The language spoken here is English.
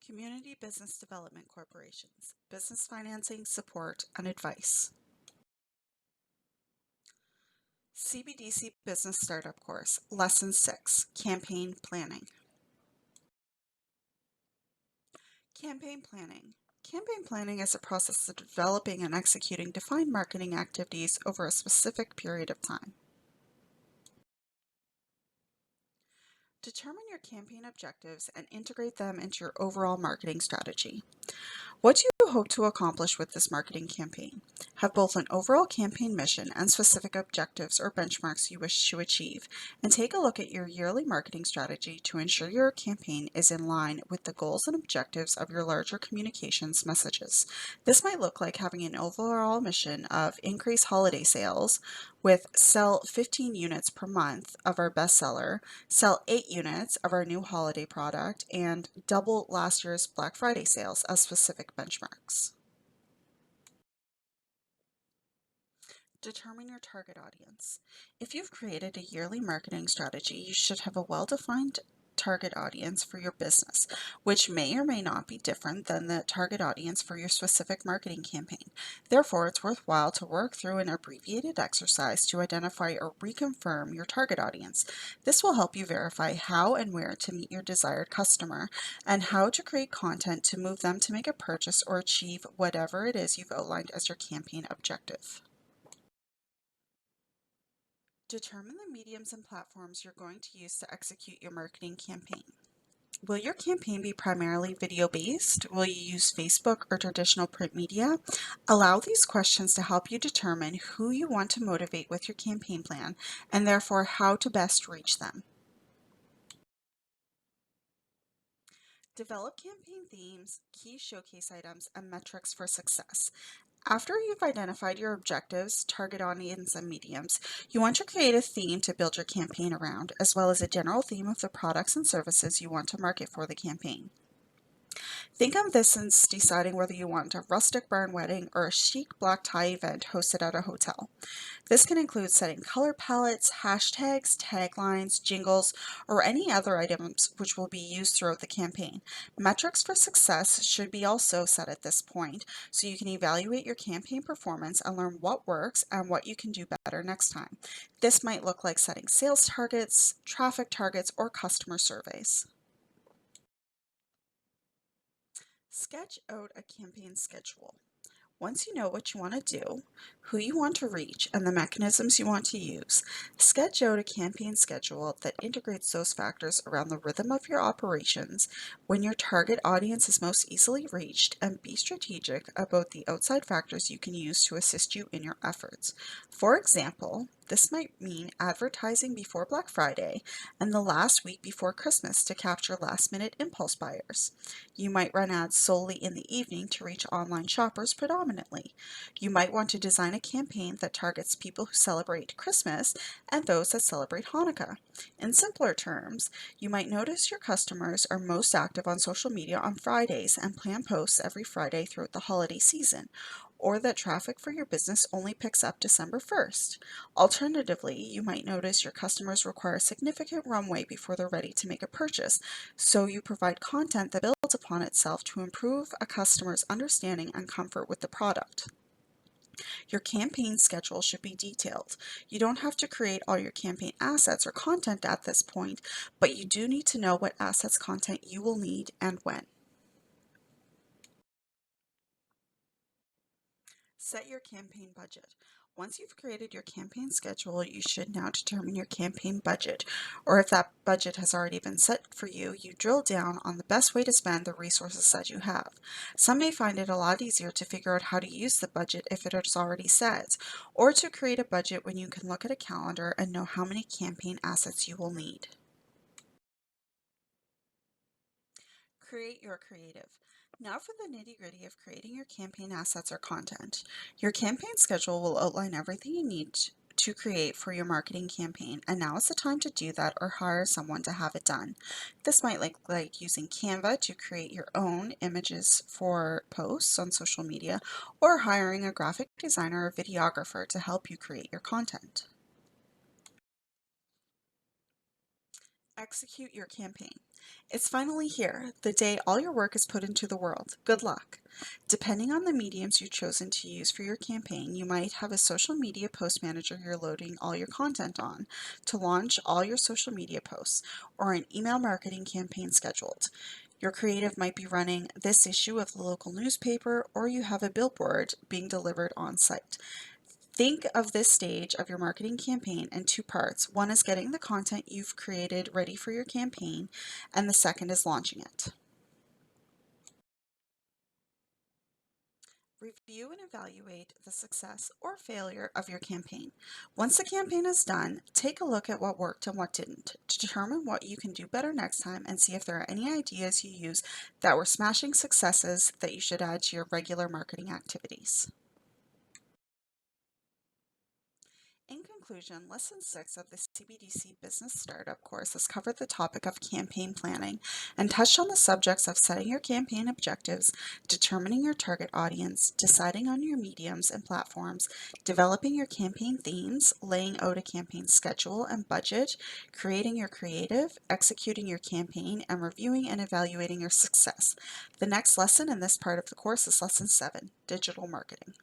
Community Business Development Corporations, Business Financing, Support, and Advice. CBDC Business Startup Course, Lesson 6, Campaign Planning. Campaign planning. Campaign planning is a process of developing and executing defined marketing activities over a specific period of time. Determine your campaign objectives and integrate them into your overall marketing strategy. What do you hope to accomplish with this marketing campaign? Have both an overall campaign mission and specific objectives or benchmarks you wish to achieve, and take a look at your yearly marketing strategy to ensure your campaign is in line with the goals and objectives of your larger communications messages. This might look like having an overall mission of increase holiday sales with sell 15 units per month of our bestseller, sell 8 units of our new holiday product, and double last year's Black Friday sales as specific benchmarks. Determine your target audience. If you've created a yearly marketing strategy, you should have a well-defined target audience for your business, which may or may not be different than the target audience for your specific marketing campaign. Therefore, it's worthwhile to work through an abbreviated exercise to identify or reconfirm your target audience. This will help you verify how and where to meet your desired customer and how to create content to move them to make a purchase or achieve whatever it is you've outlined as your campaign objective. Determine the mediums and platforms you're going to use to execute your marketing campaign. Will your campaign be primarily video-based? Will you use Facebook or traditional print media? Allow these questions to help you determine who you want to motivate with your campaign plan and therefore how to best reach them. Develop campaign themes, key showcase items, and metrics for success. After you've identified your objectives, target audience, and mediums, you want to create a theme to build your campaign around, as well as a general theme of the products and services you want to market for the campaign. Think of this as deciding whether you want a rustic barn wedding or a chic black tie event hosted at a hotel. This can include setting color palettes, hashtags, taglines, jingles, or any other items which will be used throughout the campaign. Metrics for success should be also set at this point, so you can evaluate your campaign performance and learn what works and what you can do better next time. This might look like setting sales targets, traffic targets, or customer surveys. Sketch out a campaign schedule. Once you know what you want to do, who you want to reach, and the mechanisms you want to use, sketch out a campaign schedule that integrates those factors around the rhythm of your operations, when your target audience is most easily reached, and be strategic about the outside factors you can use to assist you in your efforts. For example, this might mean advertising before Black Friday and the last week before Christmas to capture last-minute impulse buyers. You might run ads solely in the evening to reach online shoppers predominantly. You might want to design a campaign that targets people who celebrate Christmas and those that celebrate Hanukkah. In simpler terms, you might notice your customers are most active on social media on Fridays and plan posts every Friday throughout the holiday season, or that traffic for your business only picks up December 1st. Alternatively, you might notice your customers require a significant runway before they're ready to make a purchase, so you provide content that builds upon itself to improve a customer's understanding and comfort with the product. Your campaign schedule should be detailed. You don't have to create all your campaign assets or content at this point, but you do need to know what assets content you will need and when. Set your campaign budget. Once you've created your campaign schedule, you should now determine your campaign budget, or if that budget has already been set for you, you drill down on the best way to spend the resources that you have. Some may find it a lot easier to figure out how to use the budget if it is already set, or to create a budget when you can look at a calendar and know how many campaign assets you will need. Create your creative. Now for the nitty-gritty of creating your campaign assets or content. Your campaign schedule will outline everything you need to create for your marketing campaign, and now is the time to do that or hire someone to have it done. This might look like using Canva to create your own images for posts on social media, or hiring a graphic designer or videographer to help you create your content. Execute your campaign. It's finally here, the day all your work is put into the world. Good luck. Depending on the mediums you've chosen to use for your campaign, you might have a social media post manager you're loading all your content on to launch all your social media posts, or an email marketing campaign scheduled. Your creative might be running this issue of the local newspaper, or you have a billboard being delivered on site. Think of this stage of your marketing campaign in two parts. One is getting the content you've created ready for your campaign, and the second is launching it. Review and evaluate the success or failure of your campaign. Once the campaign is done, take a look at what worked and what didn't to determine what you can do better next time, and see if there are any ideas you use that were smashing successes that you should add to your regular marketing activities. In conclusion, Lesson 6 of the CBDC Business Startup course has covered the topic of campaign planning and touched on the subjects of setting your campaign objectives, determining your target audience, deciding on your mediums and platforms, developing your campaign themes, laying out a campaign schedule and budget, creating your creative, executing your campaign, and reviewing and evaluating your success. The next lesson in this part of the course is Lesson 7, Digital Marketing.